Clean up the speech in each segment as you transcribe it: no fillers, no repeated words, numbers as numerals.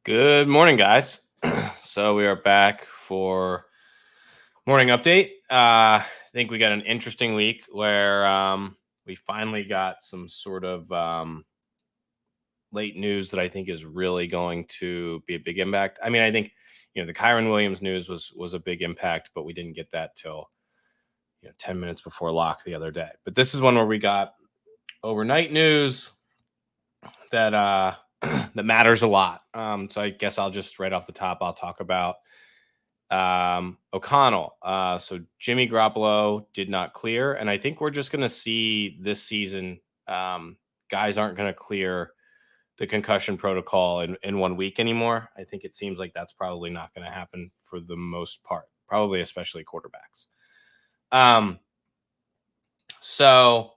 Good morning, guys. So we are back for morning update. I think we got an interesting week where we finally got some sort of late news that I think is really going to be a big impact. I mean, I think the Kyron Williams news was a big impact, but we didn't get that till 10 minutes before lock the other day. But this is one where we got overnight news that that matters a lot. So I guess I'll just right off the top I'll talk about O'Connell. So Jimmy Garoppolo did not clear, and I think we're just going to see this season guys aren't going to clear the concussion protocol in 1 week anymore. I think it seems like that's probably not going to happen for the most part, probably especially quarterbacks. So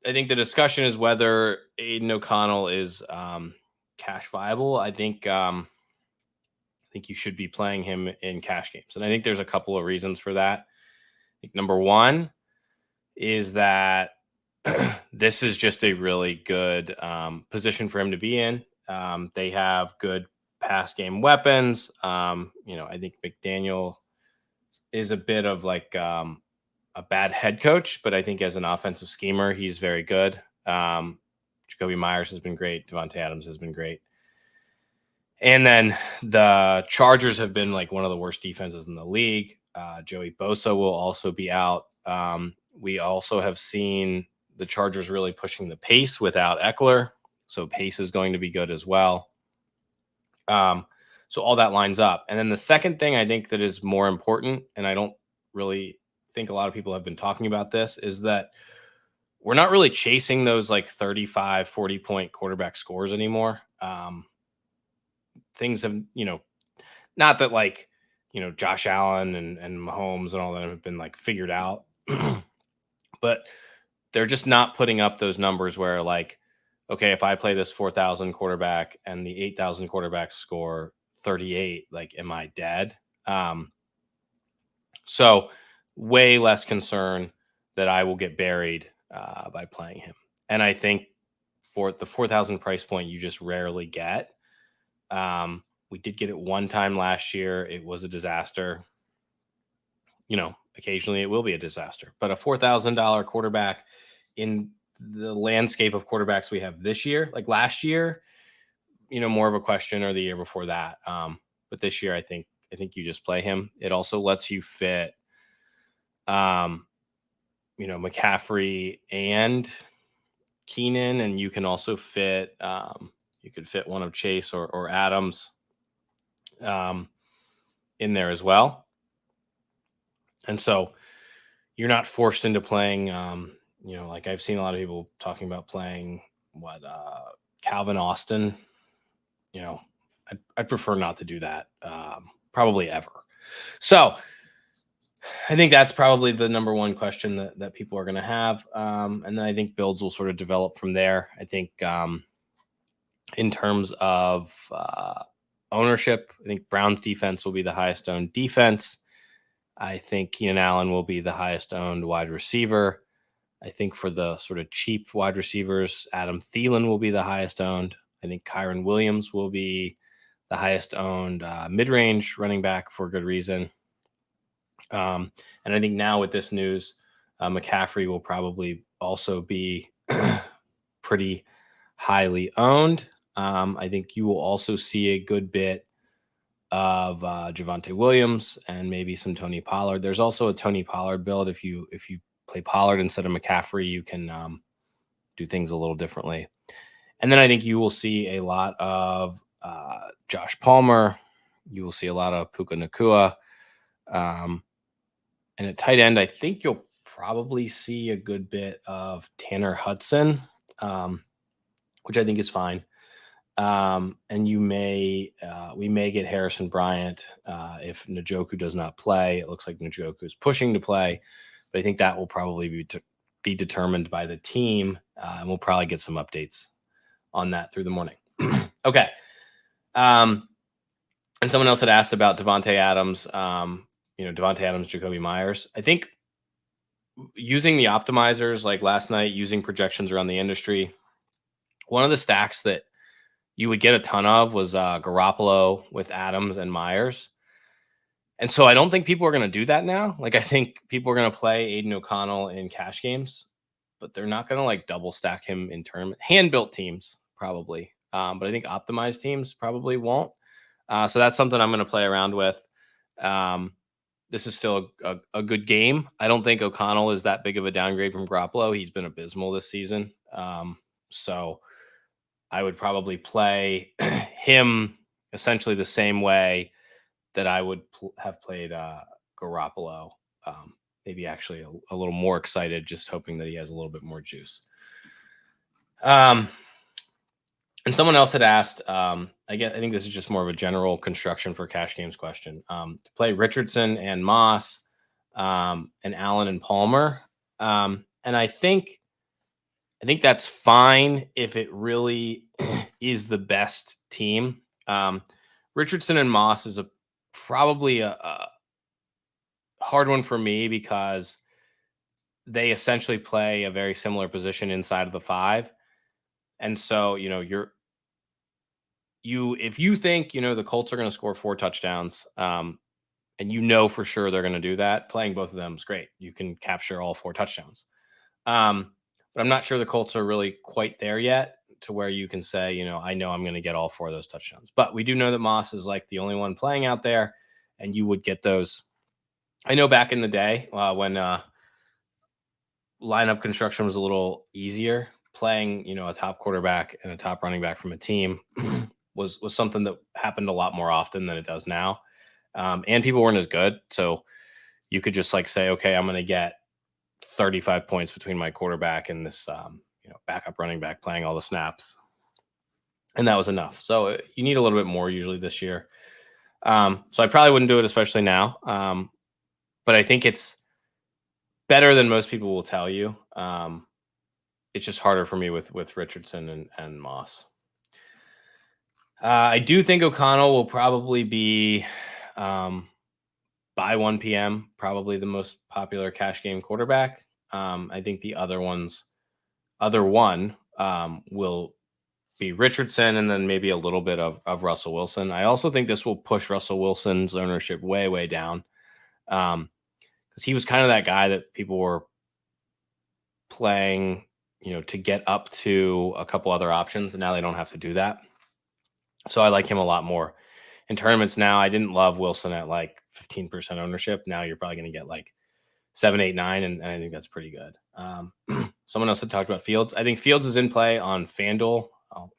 I think the discussion is whether Aiden O'Connell is cash viable. I think you should be playing him in cash games, and I think there's a couple of reasons for that. I think number one is that this is just a really good position for him to be in. They have good pass game weapons. I think McDaniel is a bit of like a bad head coach, but I think as an offensive schemer, he's very good. Jacoby Meyers has been great. Devontae Adams has been great. And then the Chargers have been like one of the worst defenses in the league. Joey Bosa will also be out. We also have seen the Chargers really pushing the pace without Eckler. So pace is going to be good as well. So all that lines up. And then the second thing I think that is more important, and I don't really think a lot of people have been talking about this, is that we're not really chasing those like 35, 40 point quarterback scores anymore. Things have, not that like, Josh Allen and Mahomes and all that have been like figured out, but they're just not putting up those numbers where like, okay, if I play this 4,000 quarterback and the 8,000 quarterbacks score 38, like, am I dead? So way less concern that I will get buried by playing him. And I think for the 4,000 price point, you just rarely get. We did get it one time last year. It was a disaster. Occasionally it will be a disaster, but a $4,000 quarterback in the landscape of quarterbacks we have this year, like last year, more of a question, or the year before that. But this year, I think you just play him. It also lets you fit, McCaffrey and Keenan, and you can also fit, you could fit one of Chase or Adams in there as well. And so you're not forced into playing, like I've seen a lot of people talking about playing Calvin Austin. I'd prefer not to do that, probably ever. So I think that's probably the number one question that people are going to have. And then I think builds will sort of develop from there. I think in terms of ownership, I think Browns defense will be the highest owned defense. I think Keenan Allen will be the highest owned wide receiver. I think for the sort of cheap wide receivers, Adam Thielen will be the highest owned. I think Kyron Williams will be the highest owned mid-range running back for good reason. And I think now with this news, McCaffrey will probably also be pretty highly owned. I think you will also see a good bit of Javonte Williams and maybe some Tony Pollard. There's also a Tony Pollard build. If you play Pollard instead of McCaffrey, you can do things a little differently. And then I think you will see a lot of Josh Palmer. You will see a lot of Puka Nacua. And at tight end, I think you'll probably see a good bit of Tanner Hudson, which I think is fine. And we may get Harrison Bryant if Njoku does not play. It looks like Njoku is pushing to play, but I think that will probably be determined by the team, and we'll probably get some updates on that through the morning. Okay. And someone else had asked about Devontae Adams. Devontae Adams, Jacoby Meyers. I think using the optimizers like last night, using projections around the industry, one of the stacks that you would get a ton of was Garoppolo with Adams and Meyers. And so I don't think people are going to do that now. Like, I think people are going to play Aiden O'Connell in cash games, but they're not going to like double stack him in tournament. Hand built teams probably, but I think optimized teams probably won't. So that's something I'm going to play around with. This is still a good game. I don't think O'Connell is that big of a downgrade from Garoppolo. He's been abysmal this season. So I would probably play him essentially the same way that I would have played Garoppolo. Maybe actually a little more excited, just hoping that he has a little bit more juice. And someone else had asked, I think this is just more of a general construction for cash games question. To play Richardson and Moss, and Allen and Palmer. And I think that's fine if it really is the best team. Richardson and Moss is probably a hard one for me because they essentially play a very similar position inside of the 5. And so, if you think, the Colts are going to score 4 touchdowns, and for sure they're going to do that, playing both of them is great. You can capture all 4 touchdowns. But I'm not sure the Colts are really quite there yet to where you can say, I know I'm going to get all 4 of those touchdowns. But we do know that Moss is like the only one playing out there, and you would get those. I know back in the day when lineup construction was a little easier, playing, a top quarterback and a top running back from a team was something that happened a lot more often than it does now. And people weren't as good. So you could just like say, okay, I'm going to get 35 points between my quarterback and this, backup running back playing all the snaps. And that was enough. So you need a little bit more usually this year. So I probably wouldn't do it, especially now. But I think it's better than most people will tell you. It's just harder for me with Richardson and Moss. I do think O'Connell will probably be, by 1 p.m., probably the most popular cash game quarterback. I think the other one will be Richardson and then maybe a little bit of Russell Wilson. I also think this will push Russell Wilson's ownership way, way down. Because he was kind of that guy that people were playing, to get up to a couple other options, and now they don't have to do that. So I like him a lot more in tournaments now. I didn't love Wilson at like 15% ownership. Now you're probably going to get like 7, 8, 9, and I think that's pretty good. Someone else had talked about Fields. I think Fields is in play on FanDuel. I'll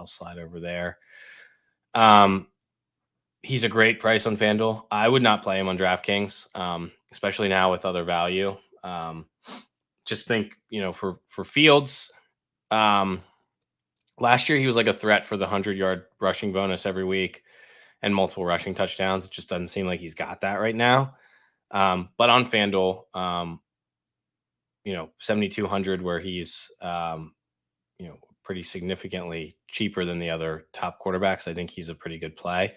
slide over there. He's a great price on FanDuel. I would not play him on DraftKings, especially now with other value. Just think, for Fields, last year he was like a threat for the 100-yard rushing bonus every week and multiple rushing touchdowns. It just doesn't seem like he's got that right now. But on FanDuel, 7,200, where he's, pretty significantly cheaper than the other top quarterbacks. I think he's a pretty good play.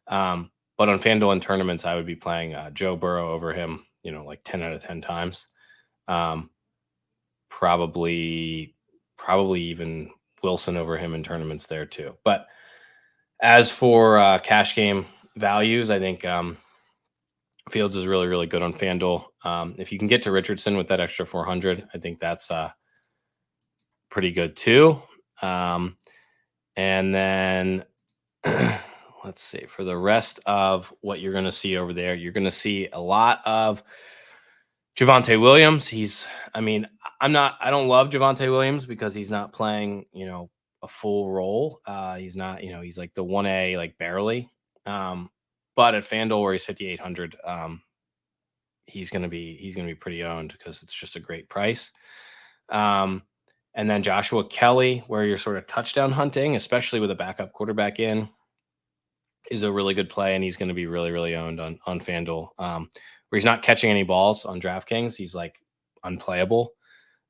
But on FanDuel in tournaments, I would be playing Joe Burrow over him, like 10 out of 10 times. Probably even Wilson over him in tournaments there too. But as for cash game values, I think Fields is really, really good on FanDuel. If you can get to Richardson with that extra 400, I think that's pretty good too. And then let's see, for the rest of what you're going to see over there, you're going to see a lot of Javonte Williams. I don't love Javonte Williams because he's not playing, a full role. He's not, he's like the 1A, like barely. But at FanDuel where he's 5,800, he's going to be pretty owned because it's just a great price. And then Joshua Kelly, where you're sort of touchdown hunting, especially with a backup quarterback in, is a really good play, and he's going to be really, really owned on FanDuel. Where he's not catching any balls on DraftKings, he's like unplayable.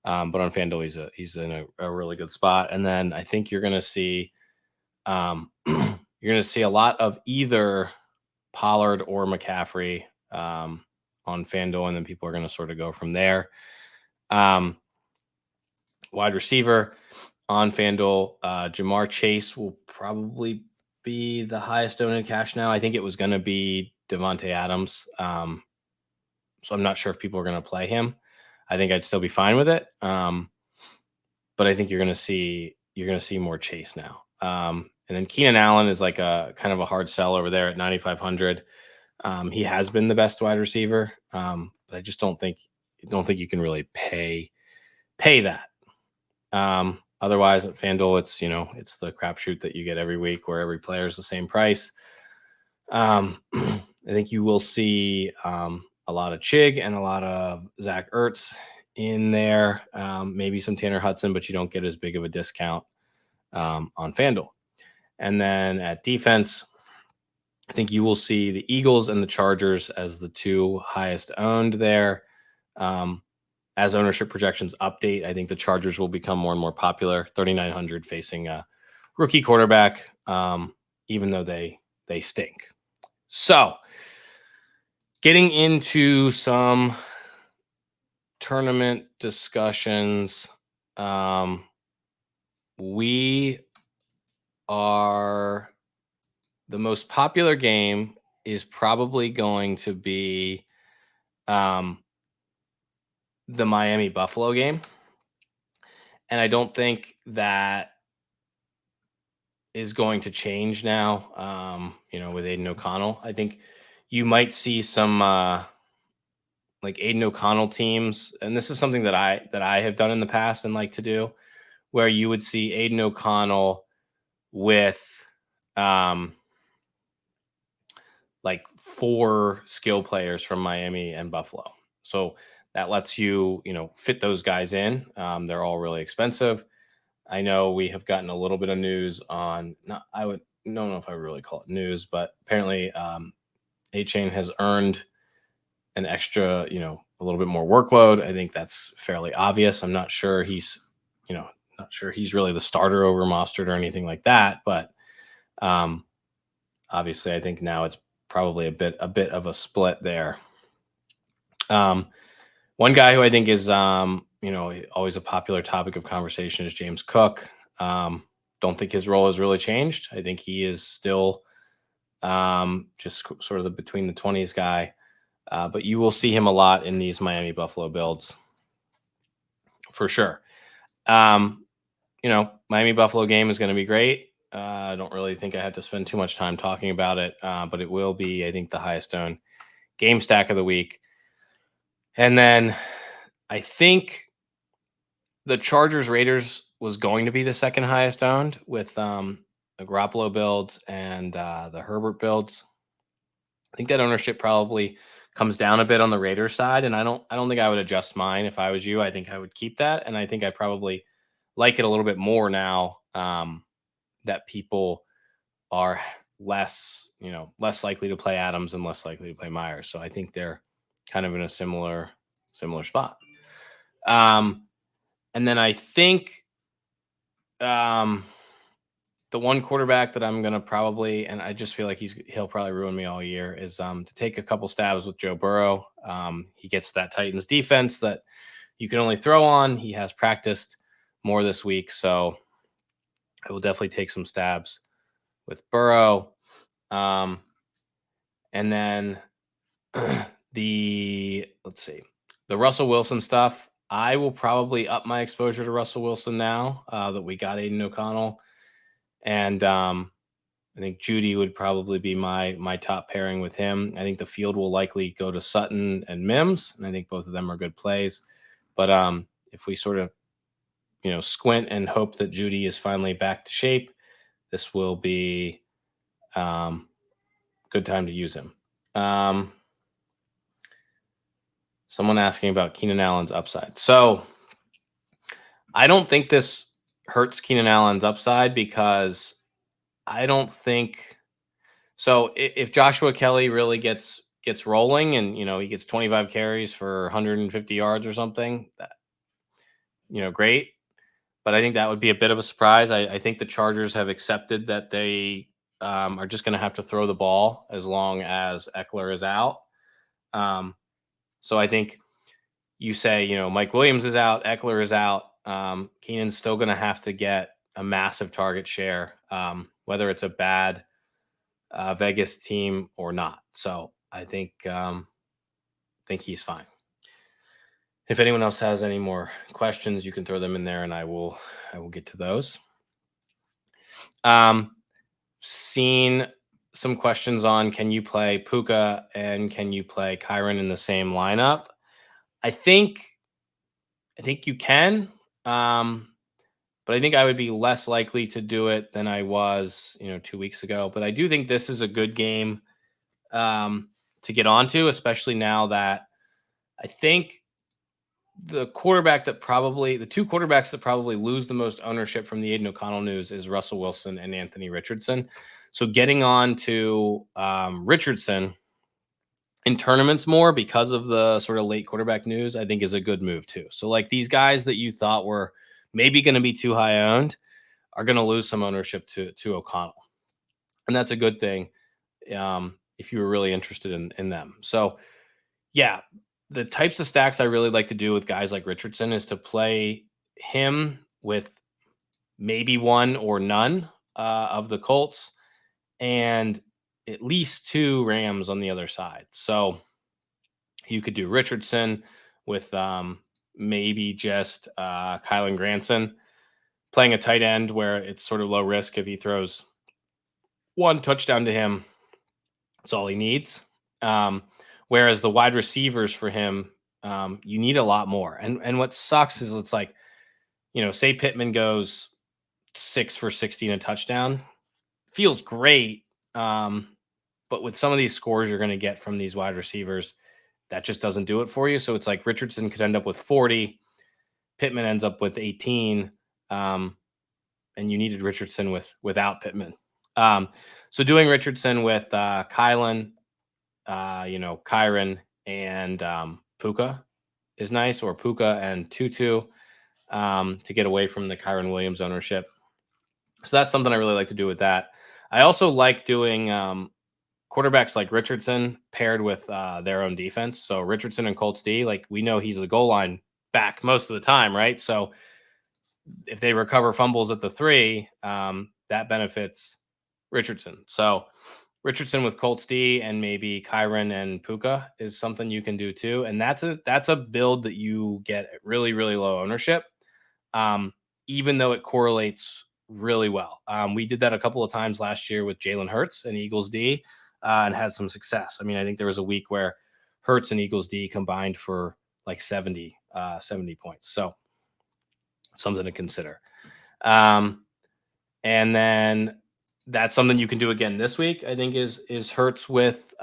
But on FanDuel, he's in a really good spot. And then I think you're going to see a lot of either Pollard or McCaffrey on FanDuel, and then people are going to sort of go from there. Wide receiver, on FanDuel. Jamar Chase will probably be the highest owned in cash now. I think it was going to be Devontae Adams. So I'm not sure if people are going to play him. I think I'd still be fine with it. But I think you're going to see more Chase now. And then Keenan Allen is like a kind of a hard sell over there at 9,500. He has been the best wide receiver, but I just don't think you can really pay that. Otherwise, at FanDuel, it's the crapshoot that you get every week where every player is the same price. I think you will see a lot of Chig and a lot of Zach Ertz in there, maybe some Tanner Hudson, but you don't get as big of a discount on FanDuel. And then at defense, I think you will see the Eagles and the Chargers as the two highest owned there. As ownership projections update, I think the Chargers will become more and more popular. 3,900 facing a rookie quarterback, even though they stink. So, getting into some tournament discussions, we are the most popular game is probably going to be the Miami Buffalo game. And I don't think that is going to change now, with Aiden O'Connell. I think you might see some like Aiden O'Connell teams, and this is something that I have done in the past and like to do, where you would see Aiden O'Connell with like 4 skill players from Miami and Buffalo. So that lets you, fit those guys in. They're all really expensive. I know we have gotten a little bit of news on, I don't know if I would really call it news, but apparently A-Chain has earned an extra, a little bit more workload. I think that's fairly obvious. I'm not sure he's really the starter over Mostert or anything like that, but obviously I think now it's probably a bit of a split there. One guy who I think is, always a popular topic of conversation is James Cook. Don't think his role has really changed. I think he is still just sort of the between the 20s guy. But you will see him a lot in these Miami Buffalo builds for sure. Miami Buffalo game is going to be great. I don't really think I have to spend too much time talking about it, but it will be, I think, the highest owned game stack of the week. And then I think the Chargers Raiders was going to be the second highest owned with the Garoppolo builds and the Herbert builds. I think that ownership probably comes down a bit on the Raiders side, and I don't think I would adjust mine if I was you. I think I would keep that, and I think I probably like it a little bit more now that people are less likely to play Adams and less likely to play Meyers. So I think they're kind of in a similar spot. And then I think the one quarterback that I'm going to probably, and I just feel like he'll probably ruin me all year, is to take a couple stabs with Joe Burrow. He gets that Titans defense that you can only throw on. He has practiced more this week, so I will definitely take some stabs with Burrow. And then the Russell Wilson stuff. I will probably up my exposure to Russell Wilson now that we got Aiden O'Connell. And I think Judy would probably be my top pairing with him. I think the field will likely go to Sutton and Mims, and I think both of them are good plays. But if we sort of, squint and hope that Judy is finally back to shape, this will be good time to use him. Someone asking about Keenan Allen's upside. So I don't think this hurts Keenan Allen's upside because I don't think so. If Joshua Kelly really gets rolling and, he gets 25 carries for 150 yards or something, that, great. But I think that would be a bit of a surprise. I think the Chargers have accepted that they are just going to have to throw the ball as long as Eckler is out. So I think you say, Mike Williams is out, Eckler is out. Keenan's still going to have to get a massive target share, whether it's a bad Vegas team or not. So I think he's fine. If anyone else has any more questions, you can throw them in there, and I will get to those. Seen some questions on, can you play Puka and can you play Kyren in the same lineup? I think you can, but I think I would be less likely to do it than I was, 2 weeks ago. But I do think this is a good game to get onto, especially now that I think the two quarterbacks that probably lose the most ownership from the Aiden O'Connell news is Russell Wilson and Anthony Richardson. So getting on to Richardson in tournaments more because of the sort of late quarterback news, I think is a good move too. So like these guys that you thought were maybe going to be too high owned are going to lose some ownership to O'Connell. And that's a good thing if you were really interested in them. So yeah, the types of stacks I really like to do with guys like Richardson is to play him with maybe one or none of the Colts and at least 2 Rams on the other side. So you could do Richardson with maybe just Kylan Granson playing a tight end where it's sort of low risk. If he throws 1 touchdown to him, that's all he needs. Whereas the wide receivers for him, you need a lot more. And what sucks is it's like, say Pittman goes 6 for 60 and a touchdown, feels great. But with some of these scores you're going to get from these wide receivers, that just doesn't do it for you. So it's like Richardson could end up with 40, Pittman ends up with 18, and you needed Richardson without Pittman. So doing Richardson with Kylan, Kyren and Puka is nice, or Puka and Tutu to get away from the Kyren Williams ownership. So that's something I really like to do with that. I also like doing quarterbacks like Richardson paired with their own defense. So Richardson and Colts D, like we know he's the goal line back most of the time, right? So if they recover fumbles at the 3, that benefits Richardson. So Richardson with Colts D and maybe Kyren and Puka is something you can do too. And that's a build that you get at really, really low ownership, even though it correlates really well. We did that a couple of times last year with Jalen Hurts and Eagles D and had some success. I mean, I think there was a week where Hurts and Eagles D combined for like 70 points. So something to consider. And then that's something you can do again this week, I think, is Hurts with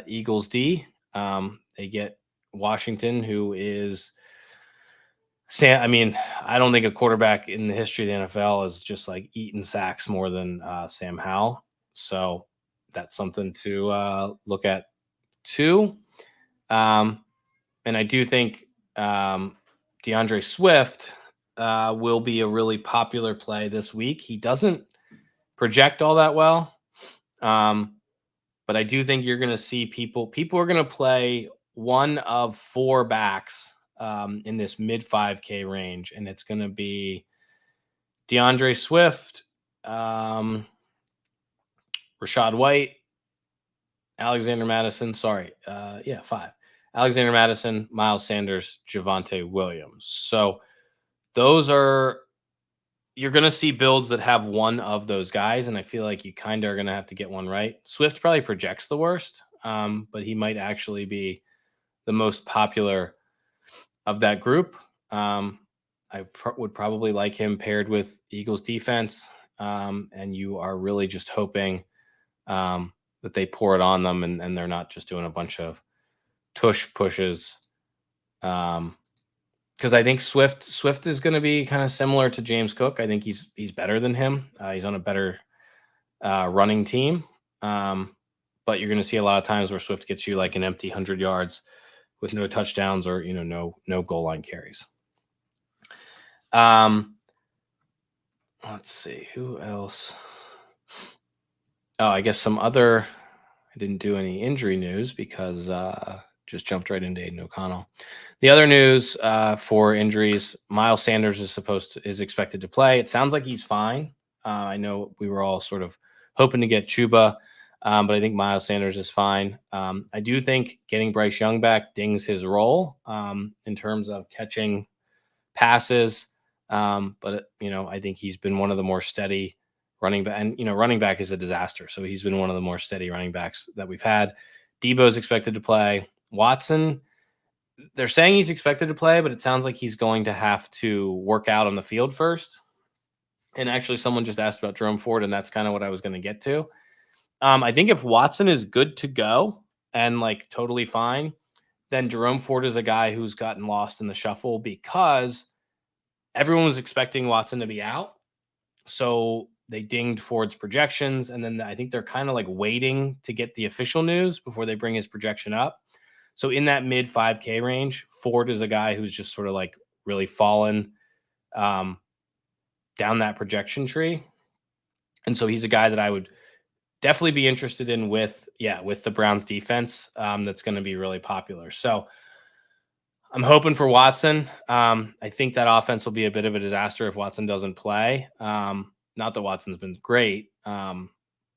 Eagles D. They get Washington, who is Sam. I mean, I don't think a quarterback in the history of the NFL has just like eaten sacks more than Sam Howell. So that's something to look at too. And I do think DeAndre Swift will be a really popular play this week. He doesn't project all that well. But I do think you're going to see people are going to play one of 4 backs in this mid 5K range. And it's going to be DeAndre Swift, Rashad White, Alexander Madison. 5. Alexander Madison, Miles Sanders, Javonte Williams. So you're going to see builds that have one of those guys, and I feel like you kind of are going to have to get one right. Swift probably projects the worst, but he might actually be the most popular of that group. I would probably like him paired with Eagles defense, and you are really just hoping that they pour it on them and they're not just doing a bunch of tush pushes. Because I think Swift is going to be kind of similar to James Cook. I think he's better than him. He's on a better running team. But you're going to see a lot of times where Swift gets you like an empty 100 yards with no touchdowns or no goal line carries. Let's see who else. Oh, I guess some other. I didn't do any injury news because just jumped right into Aiden O'Connell. The other news for injuries, Miles Sanders is expected to play. It sounds like he's fine. I know we were all sort of hoping to get Chuba, but I think Miles Sanders is fine. I do think getting Bryce Young back dings his role in terms of catching passes. But I think he's been one of the more steady running back, and running back is a disaster. So he's been one of the more steady running backs that we've had. Debo is expected to play. Watson, they're saying he's expected to play, but it sounds like he's going to have to work out on the field first. And actually, someone just asked about Jerome Ford, and that's kind of what I was going to get to. I think if Watson is good to go and like totally fine, then Jerome Ford is a guy who's gotten lost in the shuffle because everyone was expecting Watson to be out. So they dinged Ford's projections. And then I think they're kind of like waiting to get the official news before they bring his projection up. So in that mid 5K range, Ford is a guy who's just sort of like really fallen down that projection tree. And so he's a guy that I would definitely be interested in with the Browns defense that's going to be really popular. So I'm hoping for Watson. I think that offense will be a bit of a disaster if Watson doesn't play. Not that Watson's been great, but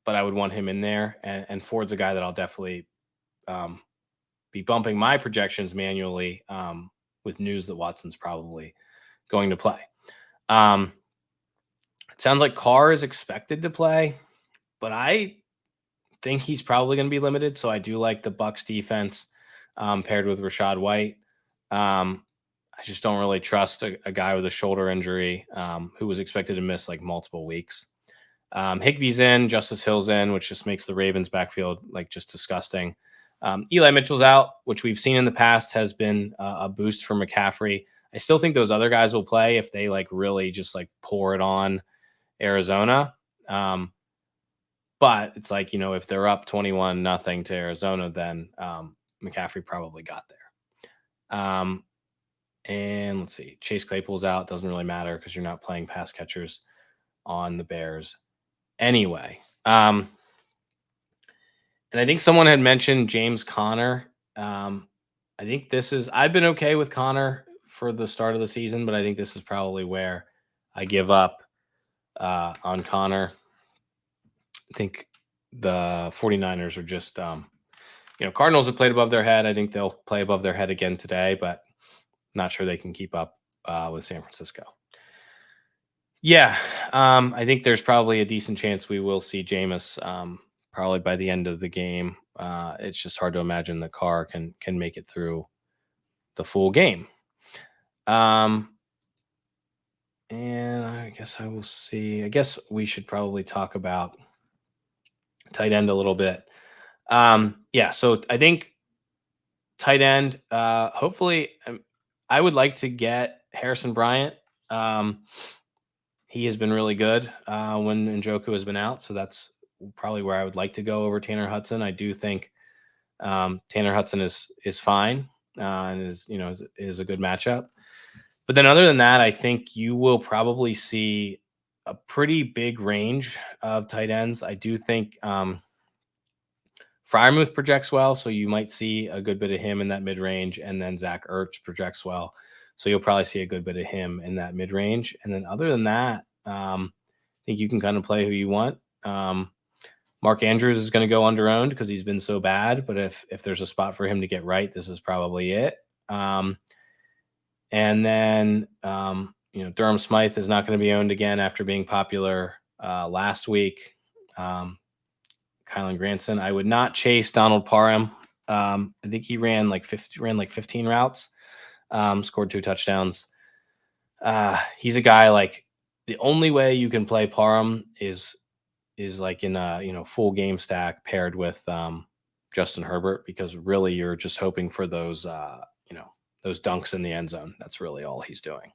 I would want him in there. And Ford's a guy that I'll definitely be bumping my projections manually with news that Watson's probably going to play. It sounds like Carr is expected to play, but I think he's probably going to be limited. So I do like the Bucs defense paired with Rachaad White. I just don't really trust a guy with a shoulder injury who was expected to miss like multiple weeks. Higbee's in, Justice Hill's in, which just makes the Ravens backfield like just disgusting. Eli Mitchell's out, which we've seen in the past has been a boost for McCaffrey. I still think those other guys will play if they like really just like pour it on Arizona. But it's like, if they're up 21-0 to Arizona, then McCaffrey probably got there. And let's see, Chase Claypool's out. Doesn't really matter because you're not playing pass catchers on the Bears anyway. And I think someone had mentioned James Conner. I think I've been okay with Conner for the start of the season, but I think this is probably where I give up on Conner. I think the 49ers are just, Cardinals have played above their head. I think they'll play above their head again today, but not sure they can keep up with San Francisco. Yeah, I think there's probably a decent chance we will see Jameis probably by the end of the game. It's just hard to imagine the Carr can make it through the full game. And I guess I will see. I guess we should probably talk about tight end a little bit. So I think tight end, hopefully, I would like to get Harrison Bryant. He has been really good when Njoku has been out, so that's probably where I would like to go over Tanner Hudson. I do think Tanner Hudson is fine and is a good matchup. But then other than that, I think you will probably see a pretty big range of tight ends. I do think Freiermuth projects well, so you might see a good bit of him in that mid-range, and then Zach Ertz projects well. So you'll probably see a good bit of him in that mid-range. And then other than that, I think you can kind of play who you want. Mark Andrews is going to go under-owned because he's been so bad, but if there's a spot for him to get right, this is probably it. And then, Durham Smythe is not going to be owned again after being popular last week. Kylan Granson, I would not chase Donald Parham. I think he ran like 15 routes, scored 2 touchdowns. He's a guy like the only way you can play Parham is like in a full game stack paired with Justin Herbert, because really you're just hoping for those those dunks in the end zone. That's really all he's doing.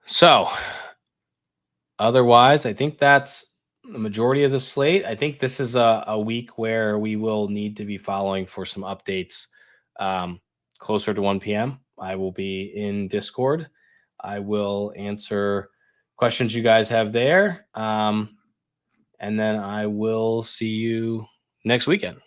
So otherwise, I think that's the majority of the slate. I think this is a week where we will need to be following for some updates closer to 1 p.m. I will be in Discord. I will answer questions you guys have there. And then I will see you next weekend.